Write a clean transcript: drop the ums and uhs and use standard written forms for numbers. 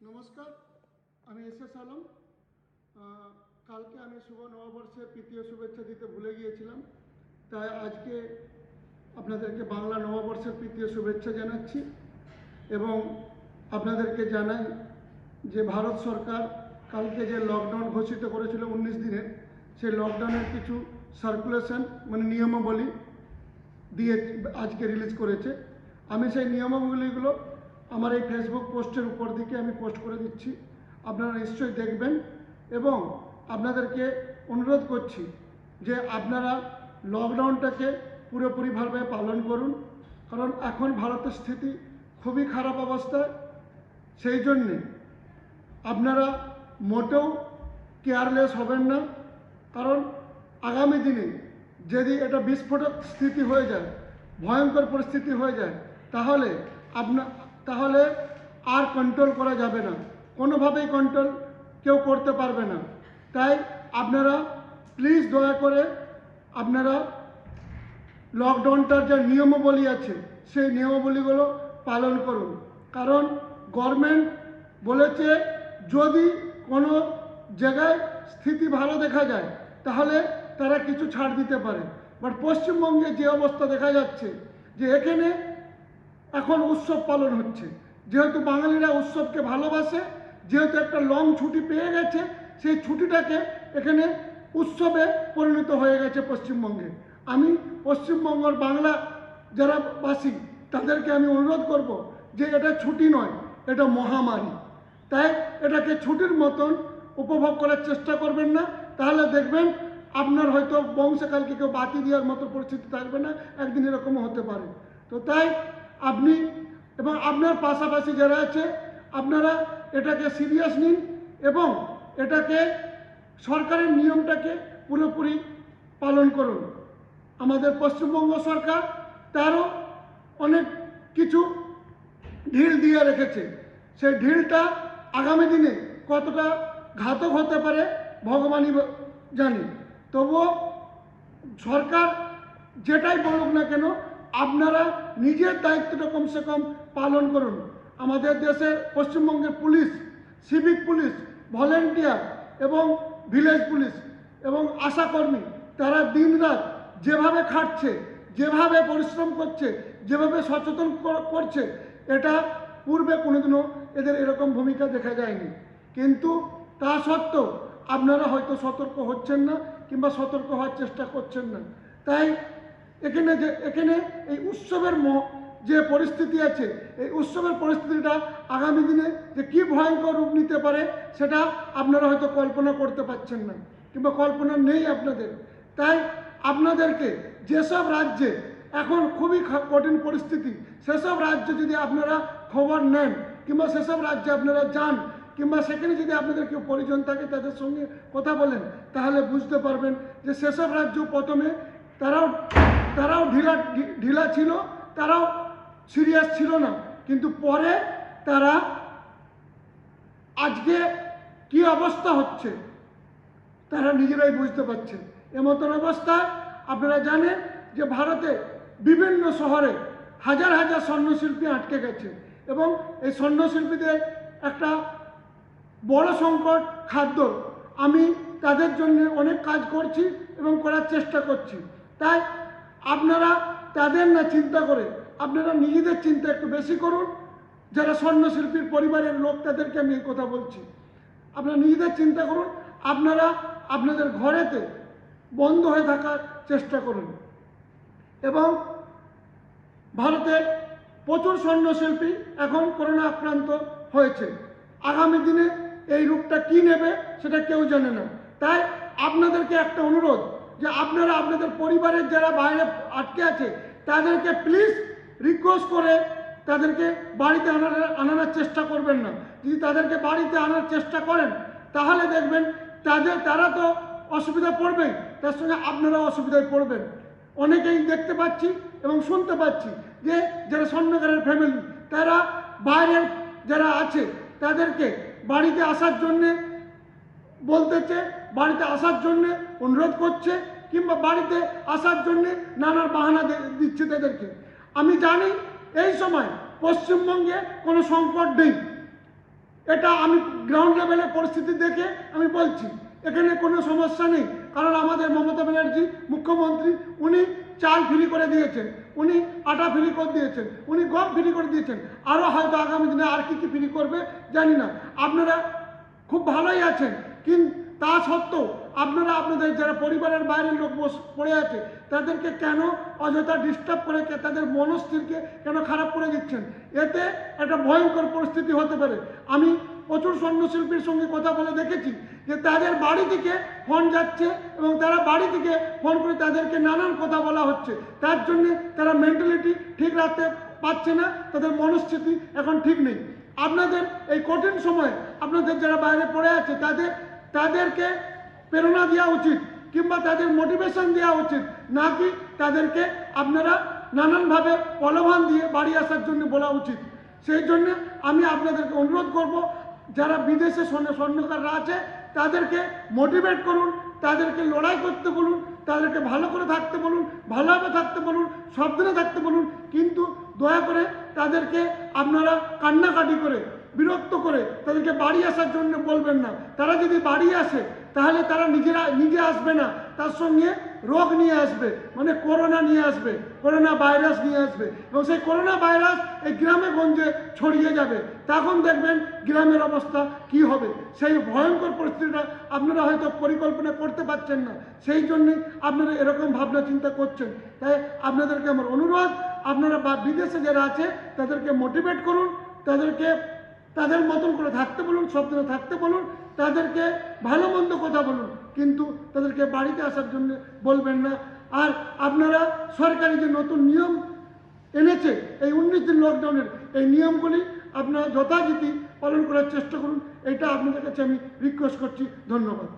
নমস্কার, আমি এস আলম। কালকে আমি শুভ নববর্ষের তৃতীয় শুভেচ্ছা দিতে ভুলে গিয়েছিলাম, তাই আজকে আপনাদেরকে বাংলা নববর্ষের তৃতীয় শুভেচ্ছা জানাচ্ছি এবং আপনাদেরকে জানাই যে ভারত সরকার কালকে যে লকডাউন ঘোষিত করেছিল 19 দিনের, সেই লকডাউনের কিছু সার্কুলেশন মানে নিয়মাবলী দিয়ে আজকে রিলিজ করেছে। আমি সেই নিয়মাবলীগুলো আমার এই ফেসবুক পোস্টের উপর দিকে আমি পোস্ট করে দিচ্ছি, আপনারা নিশ্চয়ই দেখবেন এবং আপনাদেরকে অনুরোধ করছি যে আপনারা লকডাউনটাকে পুরোপুরিভাবে পালন করুন, কারণ এখন ভারতের স্থিতি খুবই খারাপ অবস্থায়। সেই জন্যে আপনারা মোটেও কেয়ারলেস হবেন না, কারণ আগামী দিনে যদি এটা বিস্ফোরক স্থিতি হয়ে যায়, ভয়ঙ্কর পরিস্থিতি হয়ে যায়, তাহলে আর কন্ট্রোল করা যাবে না, কোনোভাবেই কন্ট্রোল কেউ করতে পারবে না। তাই আপনারা প্লিজ দয়া করে আপনারা লকডাউনটার যে নিয়মাবলী আছে সেই নিয়মাবলীগুলো পালন করুন, কারণ গভর্নমেন্ট বলেছে যদি কোনো জায়গায় স্থিতি ভালো দেখা যায় তাহলে তারা কিছু ছাড় দিতে পারে। বাট পশ্চিমবঙ্গে যে অবস্থা দেখা যাচ্ছে যে এখানে এখন উৎসব পালন হচ্ছে, যেহেতু বাঙালিরা উৎসবকে ভালোবাসে, যেহেতু একটা লং ছুটি পেয়ে গেছে, সেই ছুটিটাকে এখানে উৎসবে পরিণত হয়ে গেছে পশ্চিমবঙ্গে। আমি পশ্চিমবঙ্গের বাংলা যারা বাসী তাদেরকে আমি অনুরোধ করব যে এটা ছুটি নয়, এটা মহামারী। তাই এটাকে ছুটির মতন উপভোগ করার চেষ্টা করবেন না, তাহলে দেখবেন আপনার হয়তো বংশকালকে কেউ বাতি দেওয়ার মতো পরিস্থিতি থাকবে না, একদিন এরকমও হতে পারে। তো তাই আপনি এবং আপনার পাশাপাশি যারা আছে আপনারা এটাকে সিরিয়াস নিন এবং এটাকে সরকারের নিয়মটাকে পুরোপুরি পালন করুন। আমাদের পশ্চিমবঙ্গ সরকার তারও অনেক কিছু ঢিল দিয়ে রেখেছে, সেই ঢিলটা আগামী দিনে কতটা ঘাতক হতে পারে ভগবানই জানে। তবুও সরকার যেটাই বলুক না কেন আপনারা নিজের দায়িত্বটা কমসে কম পালন করুন। আমাদের দেশের পশ্চিমবঙ্গের পুলিশ, সিভিক পুলিশ, ভলেন্টিয়ার এবং ভিলেজ পুলিশ এবং আশাকর্মী তারা দিনরাত যেভাবে খাটছে, যেভাবে পরিশ্রম করছে, যেভাবে সচেতন করছে, এটা পূর্বে কোনোদিনও এদের এরকম ভূমিকা দেখা যায়নি। কিন্তু তা সত্ত্বেও আপনারা হয়তো সতর্ক হচ্ছেন না কিংবা সতর্ক হওয়ার চেষ্টা করছেন না। তাই এখানে এই উৎসবের যে পরিস্থিতি আছে, এই উৎসবের পরিস্থিতিটা আগামী দিনে যে কী ভয়ঙ্কর রূপ নিতে পারে সেটা আপনারা হয়তো কল্পনা করতে পারছেন না কিংবা কল্পনা নেই আপনাদের। তাই আপনাদেরকে যেসব রাজ্যে এখন খুবই কঠিন পরিস্থিতি, সেসব রাজ্যে যদি আপনারা খবর নেন কিংবা সেসব রাজ্যে আপনারা যান কিংবা সেখানে যদি আপনাদের কেউ পরিজন থাকে তাদের সঙ্গে কথা বলেন, তাহলে বুঝতে পারবেন যে সেসব রাজ্য প্রথমে তারাও ঢিলা ছিল, তারাও সিরিয়াস ছিল না, কিন্তু পরে তারা আজকে কি অবস্থা হচ্ছে তারা নিজেরাই বুঝতে পারছে। এমতন অবস্থায় আপনারা জানেন যে ভারতে বিভিন্ন শহরে হাজার হাজার স্বর্ণশিল্পী আটকে গেছে এবং এই স্বর্ণশিল্পীদের একটা বড় সংকট খাদ্য। আমি তাদের জন্য অনেক কাজ করছি এবং করার চেষ্টা করছি। তাই আপনারা তাদের না চিন্তা করে আপনারা নিজেদের চিন্তা একটু বেশি করুন। যারা স্বর্ণশিল্পীর পরিবারের লোক তাদেরকে আমি এই কথা বলছি, আপনারা নিজেদের চিন্তা করুন, আপনারা আপনাদের ঘরেতে বন্ধ হয়ে থাকার চেষ্টা করুন। এবং ভারতের প্রচুর স্বর্ণশিল্পী এখন করোনা আক্রান্ত হয়েছে, আগামী দিনে এই রূপটা কী নেবে সেটা কেউ জানে না। তাই আপনাদেরকে একটা অনুরোধ যে আপনারা আপনাদের পরিবারের যারা বাইরে আটকে আছে তাদেরকে প্লিজ রিকোয়েস্ট করে তাদেরকে বাড়িতে আনার চেষ্টা করবেন না। যদি তাদেরকে বাড়িতে আনার চেষ্টা করেন তাহলে দেখবেন তারা তো অসুবিধা পড়বেই, তার সঙ্গে আপনারাও অসুবিধায় পড়বেন। অনেকেই দেখতে পাচ্ছি এবং শুনতে পাচ্ছি যে যারা স্বর্ণকারের ফ্যামিলি তারা বাইরের যারা আছে তাদেরকে বাড়িতে আসার জন্যে বলতেছে, বাড়িতে আসার জন্যে অনুরোধ করছে কিংবা বাড়িতে আসার জন্যে নানান বাহানা দিচ্ছে তাদেরকে। আমি জানি এই সময় পশ্চিমবঙ্গে কোনো সংকট নেই, এটা আমি গ্রাউন্ড লেভেলে পরিস্থিতি দেখে আমি বলছি, এখানে কোনো সমস্যা নেই। কারণ আমাদের মমতা ব্যানার্জি মুখ্যমন্ত্রী, উনি চাল ফ্রি করে দিয়েছেন, উনি আটা ফ্রি করে দিয়েছেন, উনি গম ফ্রি করে দিয়েছেন, আরও হয়তো আগামী দিনে আর কি ফ্রি করবে জানি না। আপনারা খুব ভালোই আছেন, কিন্তু তা সত্ত্বেও আপনারা আপনাদের যারা পরিবারের বাইরের লোক পড়ে আছে তাদেরকে কেন অযথা ডিস্টার্ব করে তাদের মনস্থিরকে কেন খারাপ করে দিচ্ছেন? এতে একটা ভয়ঙ্কর পরিস্থিতি হতে পারে। আমি প্রচুর স্বর্ণশিল্পীর সঙ্গে কথা বলে দেখেছি যে তাদের বাড়ি থেকে ফোন যাচ্ছে এবং তারা বাড়ি থেকে ফোন করে তাদেরকে নানান কথা বলা হচ্ছে। তার জন্যে তারা মেন্টালিটি ঠিক রাখতে পারছে না, তাদের মনস্থিতি এখন ঠিক নেই। আপনাদের এই কঠিন সময়ে আপনাদের যারা বাইরে পড়ে আছে তাদেরকে প্রেরণা দেওয়া উচিত, কিংবা তাদের মোটিভেশন দেওয়া উচিত, না কি তাদেরকে আপনারা নানানভাবে প্রলোভন দিয়ে বাড়ি আসার জন্য বলা উচিত। সেই জন্য আমি আপনাদেরকে অনুরোধ করব, যারা বিদেশে স্বর্ণকাররা আছে তাদেরকে মোটিভেট করুন, তাদেরকে লড়াই করতে বলুন, তাদেরকে ভালো করে থাকতে বলুন, ভালোভাবে থাকতে বলুন, সাবধানে থাকতে বলুন, কিন্তু দয়া করে তাদেরকে আপনারা কান্নাকাটি করে বিরক্ত করে তাদেরকে বাড়ি আসার জন্য বলবেন না। তারা যদি বাড়ি আসে তাহলে তারা নিজে আসবে না, তার সঙ্গে রোগ নিয়ে আসবে, মানে করোনা নিয়ে আসবে, করোনা ভাইরাস নিয়ে আসবে, এবং সেই করোনা ভাইরাস এই গ্রামে গঞ্জে ছড়িয়ে যাবে। তখন দেখবেন গ্রামের অবস্থা কি হবে। সেই ভয়ঙ্কর পরিস্থিতিটা আপনারা হয়তো পরিকল্পনা করতে পারছেন না, সেই জন্যই আপনারা এরকম ভাবনা চিন্তা করছেন। তাই আপনাদেরকে আমার অনুরোধ, আপনারা বিদেশে যারা আছে তাদেরকে মোটিভেট করুন, তাদেরকে তাদের মতন করে থাকতে বলুন, সাবধানে থাকতে বলুন, তাদেরকে ভালো মন্দ কথা বলুন, কিন্তু তাদেরকে বাড়িতে আসার জন্য বলবেন না। আর আপনারা সরকারি যে নতুন নিয়ম এনেছে এই 19 দিন লকডাউনের, এই নিয়মগুলি আপনারা যথারীতি পালন করার চেষ্টা করুন। এটা আপনাদের কাছে আমি রিকোয়েস্ট করছি। ধন্যবাদ।